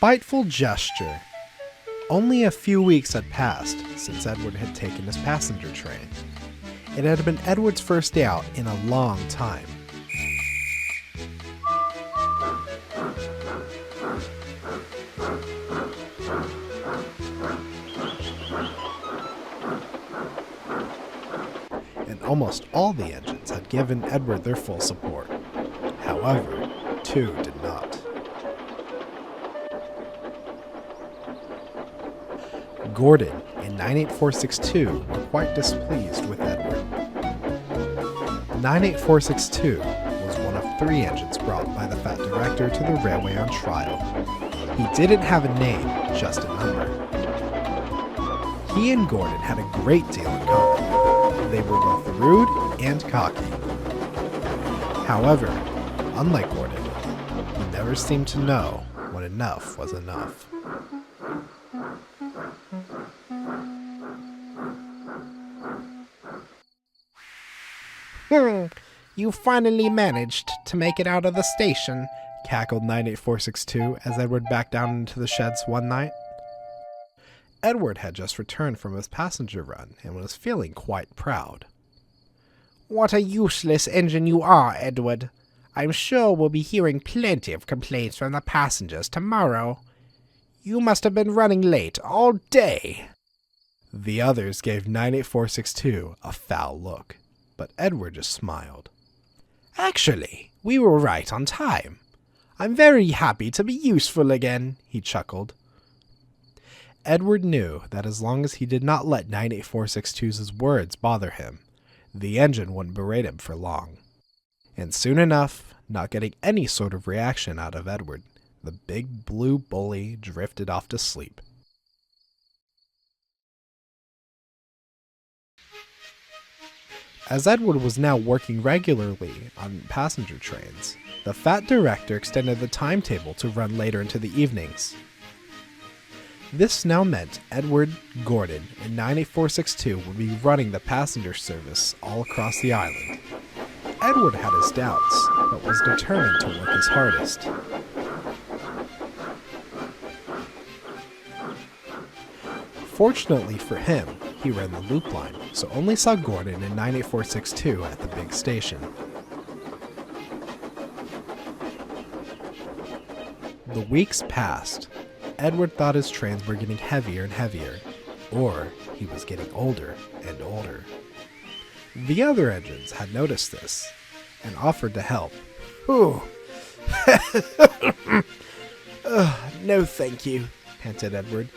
Spiteful Gesture. Only a few weeks had passed since Edward had taken his passenger train. It had been Edward's first day out in a long time. And almost all the engines had given Edward their full support. However, two did not. Gordon and 98462 were quite displeased with Edward. 98462 was one of 3 engines brought by the Fat Director to the railway on trial. He didn't have a name, just a number. He and Gordon had a great deal in common. They were both rude and cocky. However, unlike Gordon, he never seemed to know when enough was enough. You finally managed to make it out of the station, cackled 98462 as Edward backed down into the sheds one night. Edward had just returned from his passenger run and was feeling quite proud. What a useless engine you are, Edward. I'm sure we'll be hearing plenty of complaints from the passengers tomorrow. You must have been running late all day. The others gave 98462 a foul look, but Edward just smiled. Actually, we were right on time. I'm very happy to be useful again, he chuckled. Edward knew that as long as he did not let 98462's words bother him, the engine wouldn't berate him for long. And soon enough, not getting any sort of reaction out of Edward, the big blue bully drifted off to sleep. As Edward was now working regularly on passenger trains, the Fat Director extended the timetable to run later into the evenings. This now meant Edward, Gordon, and 98462 would be running the passenger service all across the island. Edward had his doubts, but was determined to work his hardest. Fortunately for him, he ran the loop line, so only saw Gordon and 98462 at the big station. The weeks passed. Edward thought his trains were getting heavier and heavier, or he was getting older and older. The other engines had noticed this, and offered to help. Ooh. No thank you, panted Edward.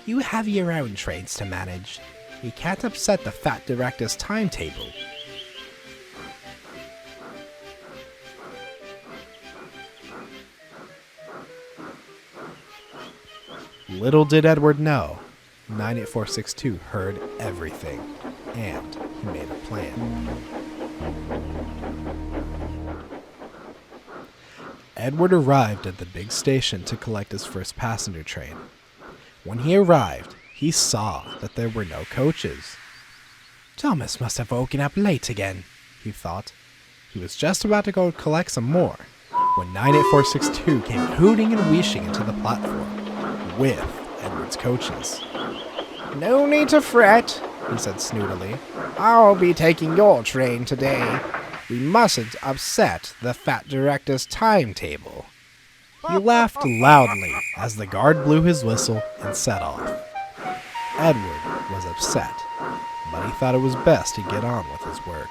You have your own trains to manage. You can't upset the Fat Director's timetable. Little did Edward know, 98462 heard everything, and he made a plan. Edward arrived at the big station to collect his first passenger train. When he arrived, he saw that there were no coaches. Thomas must have woken up late again, he thought. He was just about to go collect some more, when 98462 came hooting and wheeshing into the platform, with Edward's coaches. No need to fret, he said snootily. I'll be taking your train today. We mustn't upset the Fat Director's timetable. He laughed loudly as the guard blew his whistle and set off. Edward was upset, but he thought it was best he get on with his work.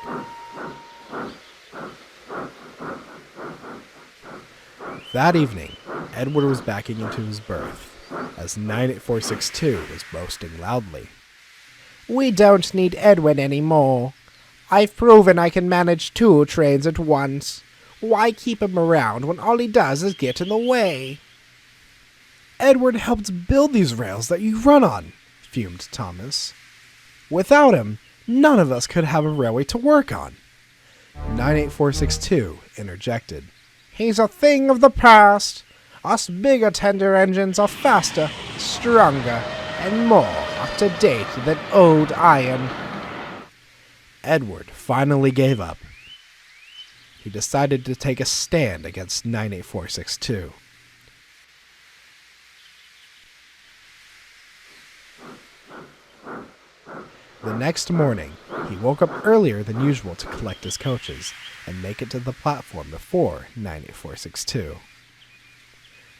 That evening, Edward was backing into his berth, as 98462 was boasting loudly. We don't need Edward anymore. I've proven I can manage 2 trains at once. Why keep him around when all he does is get in the way? Edward helped build these rails that you run on, fumed Thomas. Without him, none of us could have a railway to work on. 98462 interjected. He's a thing of the past. Us bigger tender engines are faster, stronger, and more up to date than old iron. Edward finally gave up. He decided to take a stand against 98462. The next morning, he woke up earlier than usual to collect his coaches and make it to the platform before 98462.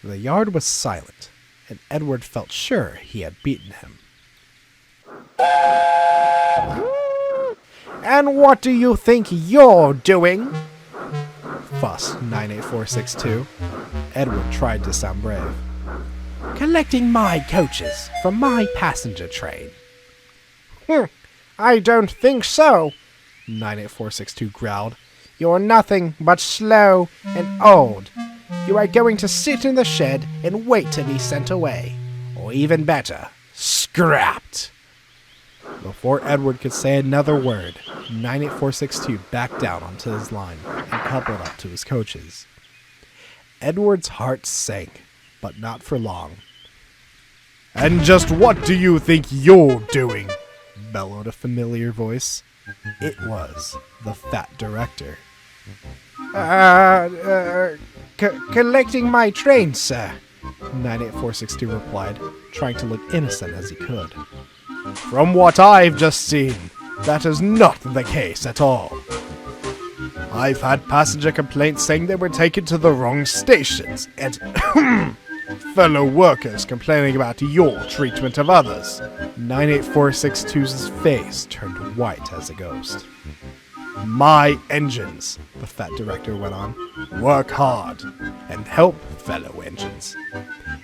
The yard was silent, and Edward felt sure he had beaten him. And what do you think you're doing? Fussed 98462. Edward tried to sound brave. Collecting my coaches from my passenger train. I don't think so, 98462 growled. You're nothing but slow and old. You are going to sit in the shed and wait to be sent away. Or even better, scrapped. Before Edward could say another word, 98462 backed down onto his line and coupled up to his coaches. Edward's heart sank, but not for long. And just what do you think you're doing? Bellowed a familiar voice. It was the fat director. Collecting my train, sir, 98462 replied, trying to look innocent as he could. From what I've just seen, that is not the case at all. I've had passenger complaints saying they were taken to the wrong stations, and fellow workers complaining about your treatment of others. 98462's face turned white as a ghost. My engines, the fat director went on, work hard and help fellow engines.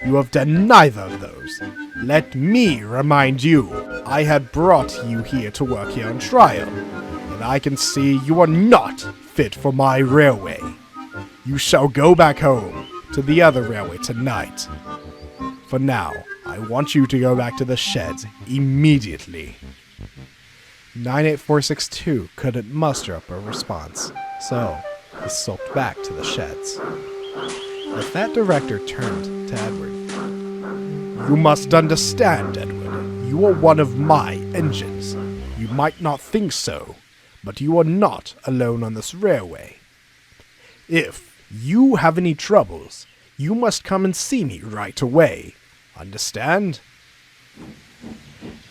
You have done neither of those. Let me remind you, I had brought you here to work here on trial, and I can see you are not fit for my railway. You shall go back home to the other railway tonight. For now, I want you to go back to the sheds immediately. 98462 couldn't muster up a response, so he sulked back to the sheds. The fat director turned to Edward. You must understand, Edward, you are one of my engines. You might not think so, but you are not alone on this railway. If you have any troubles, you must come and see me right away. Understand?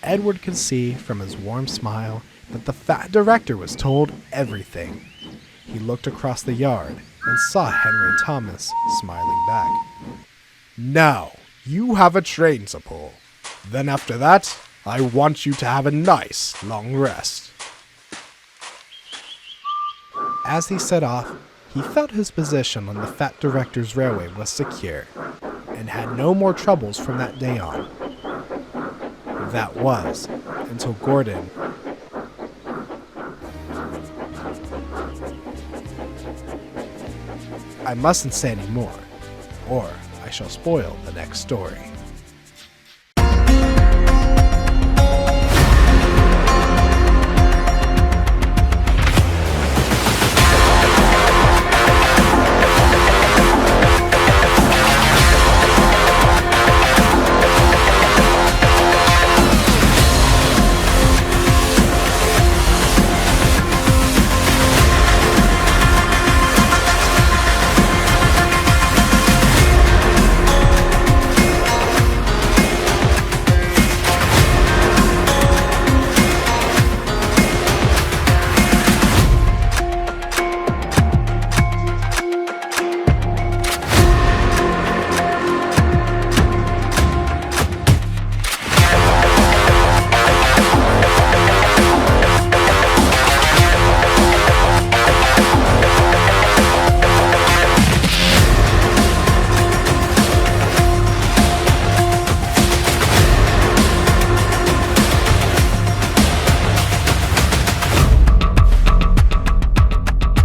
Edward could see from his warm smile that the fat director was told everything. He looked across the yard and saw Henry and Thomas smiling back. Now, you have a train to pull. Then after that, I want you to have a nice long rest. As he set off, he felt his position on the fat director's railway was secure, and had no more troubles from that day on. That was, until Gordon... I mustn't say any more, or I shall spoil the next story.